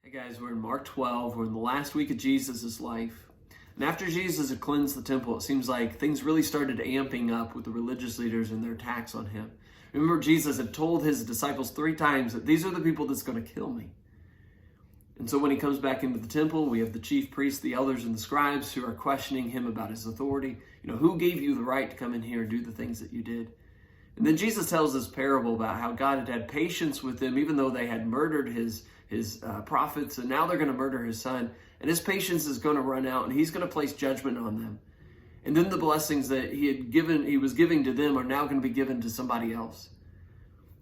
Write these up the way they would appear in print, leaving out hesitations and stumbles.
Hey guys, we're in Mark 12. We're in the last week of Jesus' life. And after Jesus had cleansed the temple, it seems like things really started amping up with the religious leaders and their attacks on him. Remember, Jesus had told his disciples 3 times that these are the people that's going to kill me. And so when he comes back into the temple, we have the chief priests, the elders, and the scribes who are questioning him about his authority. Who gave you the right to come in here and do the things that you did? And then Jesus tells this parable about how God had patience with them, even though they had murdered his prophets, and now they're going to murder his son. And his patience is going to run out, and he's going to place judgment on them. And then the blessings that he was giving to them are now going to be given to somebody else.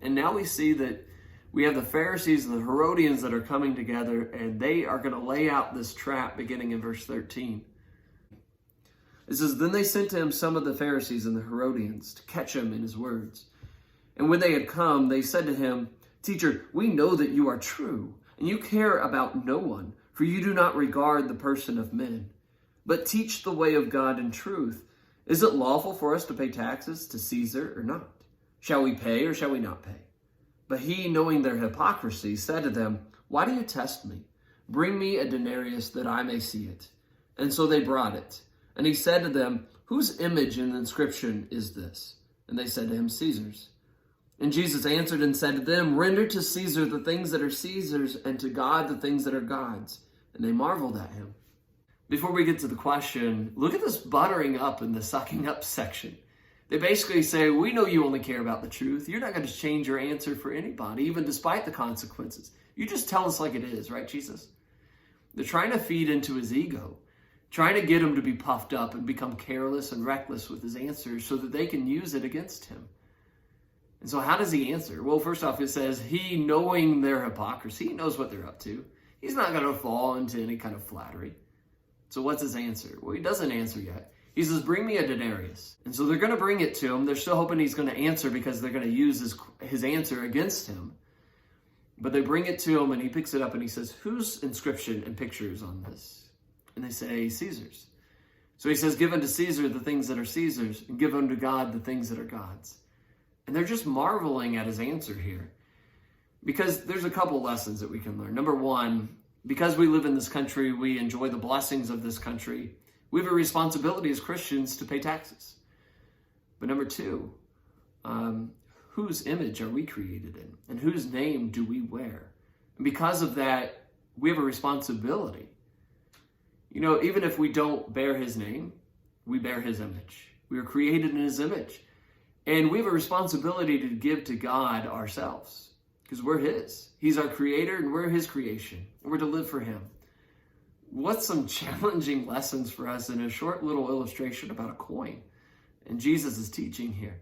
And now we see that we have the Pharisees and the Herodians that are coming together, and they are going to lay out this trap beginning in verse 13. It says, "Then they sent to him some of the Pharisees and the Herodians to catch him in his words. And when they had come, they said to him, 'Teacher, we know that you are true, and you care about no one, for you do not regard the person of men. But teach the way of God in truth. Is it lawful for us to pay taxes to Caesar or not? Shall we pay or shall we not pay?' But he, knowing their hypocrisy, said to them, 'Why do you test me? Bring me a denarius that I may see it.' And so they brought it. And he said to them, 'Whose image and inscription is this?' And they said to him, 'Caesar's.' And Jesus answered and said to them, 'Render to Caesar the things that are Caesar's, and to God the things that are God's.' And they marveled at him." Before we get to the question, look at this buttering up and the sucking up section. They basically say, "We know you only care about the truth. You're not going to change your answer for anybody, even despite the consequences. You just tell us like it is, right, Jesus?" They're trying to feed into his ego, trying to get him to be puffed up and become careless and reckless with his answers so that they can use it against him. And so how does he answer? Well, first off, it says, he, knowing their hypocrisy, he knows what they're up to. He's not going to fall into any kind of flattery. So what's his answer? Well, he doesn't answer yet. He says, "Bring me a denarius." And so they're going to bring it to him. They're still hoping he's going to answer because they're going to use his answer against him. But they bring it to him, and he picks it up, and he says, "Whose inscription and picture is on this?" And they say, "Caesar's." So he says, "Give unto Caesar the things that are Caesar's, and give unto God the things that are God's." And they're just marveling at his answer here. Because there's a couple lessons that we can learn. Number one, because we live in this country, we enjoy the blessings of this country. We have a responsibility as Christians to pay taxes. But number two, whose image are we created in? And whose name do we wear? And because of that, we have a responsibility. Even if we don't bear his name, we bear his image. We are created in his image. And we have a responsibility to give to God ourselves because we're his. He's our creator and we're his creation. And we're to live for him. What's some challenging lessons for us in a short little illustration about a coin? And Jesus is teaching here.